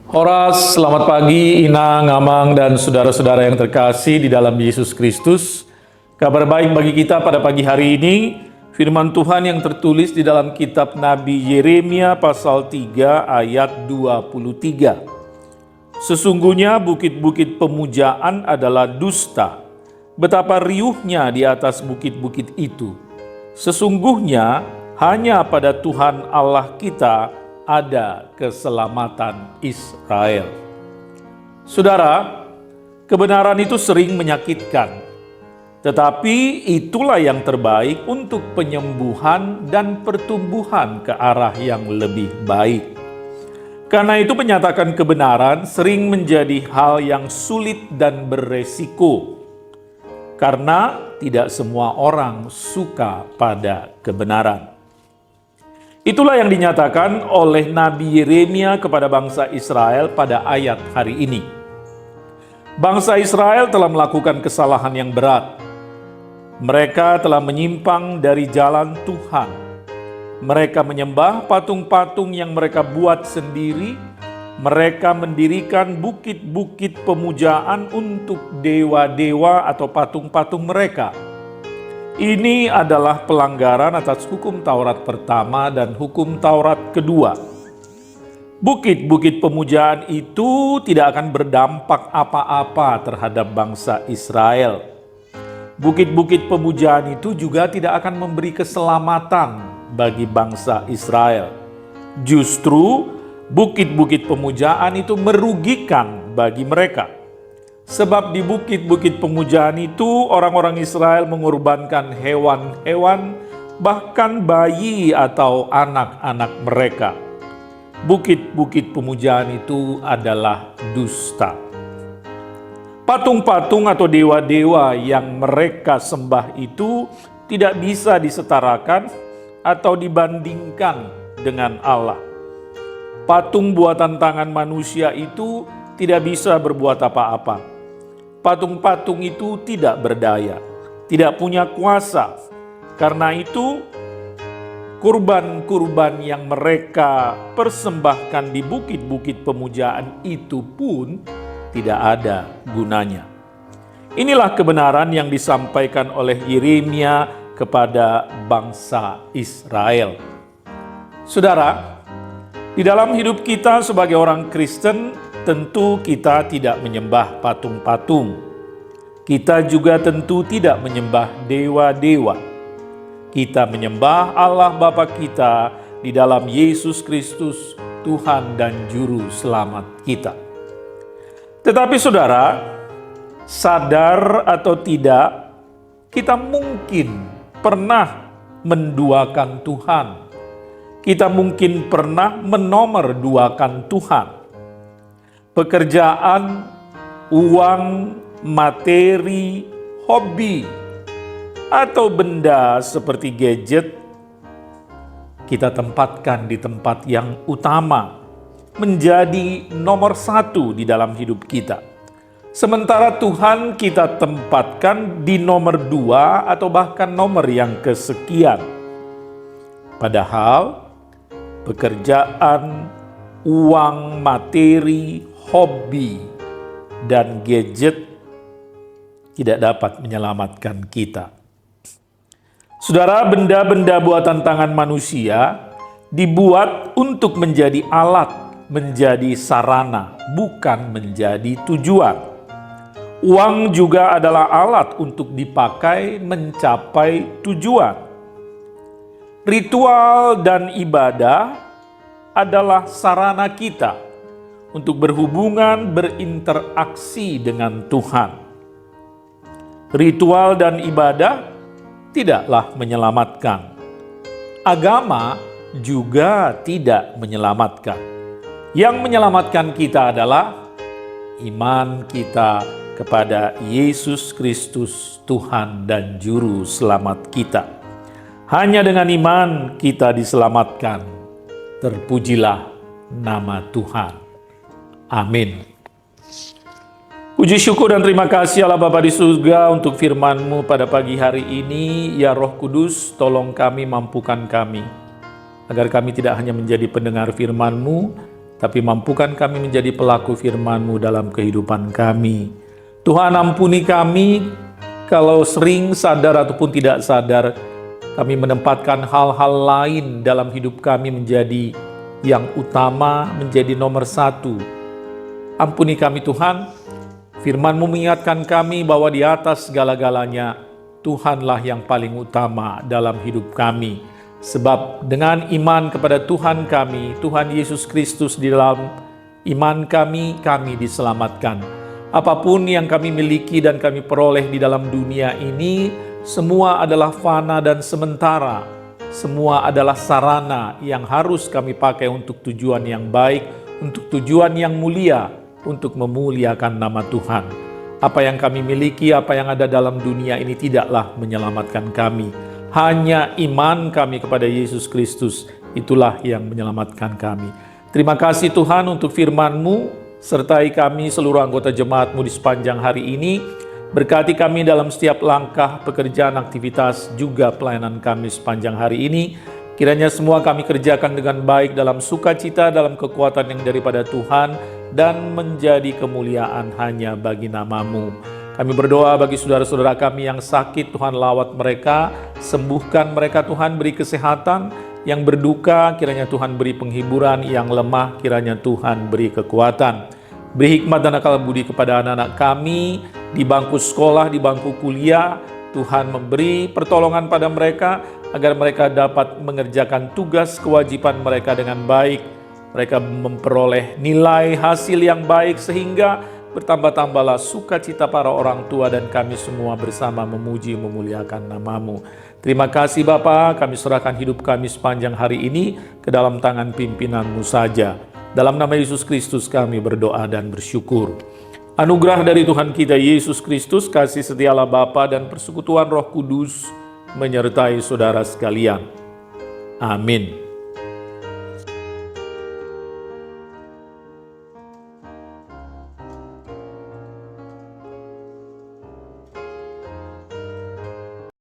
Horas, selamat pagi Inang, Amang, dan saudara-saudara yang terkasih di dalam Yesus Kristus. Kabar baik bagi kita pada pagi hari ini, firman Tuhan yang tertulis di dalam kitab Nabi Yeremia pasal 3 ayat 23. Sesungguhnya bukit-bukit pemujaan adalah dusta, betapa riuhnya di atas bukit-bukit itu. Sesungguhnya hanya pada Tuhan Allah kita ada keselamatan Israel. Saudara, kebenaran itu sering menyakitkan, tetapi itulah yang terbaik untuk penyembuhan dan pertumbuhan ke arah yang lebih baik. Karena itu menyatakan kebenaran sering menjadi hal yang sulit dan beresiko, karena tidak semua orang suka pada kebenaran. Itulah yang dinyatakan oleh Nabi Yeremia kepada bangsa Israel pada ayat hari ini. Bangsa Israel telah melakukan kesalahan yang berat. Mereka telah menyimpang dari jalan Tuhan. Mereka menyembah patung-patung yang mereka buat sendiri. Mereka mendirikan bukit-bukit pemujaan untuk dewa-dewa atau patung-patung mereka. Ini adalah pelanggaran atas hukum Taurat pertama dan hukum Taurat kedua. Bukit-bukit pemujaan itu tidak akan berdampak apa-apa terhadap bangsa Israel. Bukit-bukit pemujaan itu juga tidak akan memberi keselamatan bagi bangsa Israel. Justru bukit-bukit pemujaan itu merugikan bagi mereka. Sebab di bukit-bukit pemujaan itu orang-orang Israel mengorbankan hewan-hewan, bahkan bayi atau anak-anak mereka. Bukit-bukit pemujaan itu adalah dusta. Patung-patung atau dewa-dewa yang mereka sembah itu tidak bisa disetarakan atau dibandingkan dengan Allah. Patung buatan tangan manusia itu tidak bisa berbuat apa-apa. Patung-patung itu tidak berdaya, tidak punya kuasa. Karena itu, kurban-kurban yang mereka persembahkan di bukit-bukit pemujaan itu pun tidak ada gunanya. Inilah kebenaran yang disampaikan oleh Yeremia kepada bangsa Israel. Saudara, di dalam hidup kita sebagai orang Kristen, tentu kita tidak menyembah patung-patung. Kita juga tentu tidak menyembah dewa-dewa. Kita menyembah Allah Bapa kita di dalam Yesus Kristus, Tuhan dan Juru Selamat kita. Tetapi saudara, sadar atau tidak, kita mungkin pernah menduakan Tuhan. Kita mungkin pernah menomorduakan Tuhan. Pekerjaan, uang, materi, hobi, atau benda seperti gadget, kita tempatkan di tempat yang utama, menjadi nomor satu di dalam hidup kita. Sementara Tuhan kita tempatkan di nomor 2 atau bahkan nomor yang kesekian. Padahal pekerjaan, uang, materi, hobi, dan gadget tidak dapat menyelamatkan kita. Saudara, benda-benda buatan tangan manusia dibuat untuk menjadi alat, menjadi sarana, bukan menjadi tujuan. Uang juga adalah alat untuk dipakai mencapai tujuan. Ritual dan ibadah adalah sarana kita untuk berhubungan, berinteraksi dengan Tuhan. Ritual dan ibadah tidaklah menyelamatkan. Agama juga tidak menyelamatkan. Yang menyelamatkan kita adalah iman kita kepada Yesus Kristus, Tuhan dan Juru Selamat kita. Hanya dengan iman kita diselamatkan. Terpujilah nama Tuhan. Amin. Puji syukur dan terima kasih Allah Bapa di surga untuk firman-Mu pada pagi hari ini. Ya Roh Kudus, tolong kami, mampukan kami, agar kami tidak hanya menjadi pendengar firman-Mu, tapi mampukan kami menjadi pelaku firman-Mu dalam kehidupan kami. Tuhan, ampuni kami kalau sering sadar ataupun tidak sadar, kami menempatkan hal-hal lain dalam hidup kami menjadi yang utama, menjadi nomor satu. Ampuni kami Tuhan, firman-Mu mengingatkan kami bahwa di atas segala-galanya, Tuhanlah yang paling utama dalam hidup kami. Sebab dengan iman kepada Tuhan kami, Tuhan Yesus Kristus di dalam iman kami, kami diselamatkan. Apapun yang kami miliki dan kami peroleh di dalam dunia ini, semua adalah fana dan sementara. Semua adalah sarana yang harus kami pakai untuk tujuan yang baik, untuk tujuan yang mulia, untuk memuliakan nama Tuhan. Apa yang kami miliki, apa yang ada dalam dunia ini tidaklah menyelamatkan kami. Hanya iman kami kepada Yesus Kristus, itulah yang menyelamatkan kami. Terima kasih Tuhan untuk firman-Mu, sertai kami seluruh anggota jemaat-Mu di sepanjang hari ini. Berkati kami dalam setiap langkah, pekerjaan, aktivitas, juga pelayanan kami sepanjang hari ini. Kiranya semua kami kerjakan dengan baik dalam sukacita, dalam kekuatan yang daripada Tuhan, dan menjadi kemuliaan hanya bagi nama-Mu. Kami berdoa bagi saudara-saudara kami yang sakit, Tuhan lawat mereka, sembuhkan mereka Tuhan, beri kesehatan. Yang berduka, kiranya Tuhan beri penghiburan. Yang lemah, kiranya Tuhan beri kekuatan. Beri hikmat dan akal budi kepada anak-anak kami di bangku sekolah, di bangku kuliah. Tuhan memberi pertolongan pada mereka agar mereka dapat mengerjakan tugas kewajiban mereka dengan baik. Mereka memperoleh nilai hasil yang baik sehingga bertambah-tambahlah sukacita para orang tua dan kami semua bersama memuji memuliakan nama-Mu. Terima kasih Bapa, kami serahkan hidup kami sepanjang hari ini ke dalam tangan pimpinan-Mu saja. Dalam nama Yesus Kristus kami berdoa dan bersyukur. Anugerah dari Tuhan kita Yesus Kristus, kasih setia Allah Bapa dan persekutuan Roh Kudus menyertai saudara sekalian. Amin.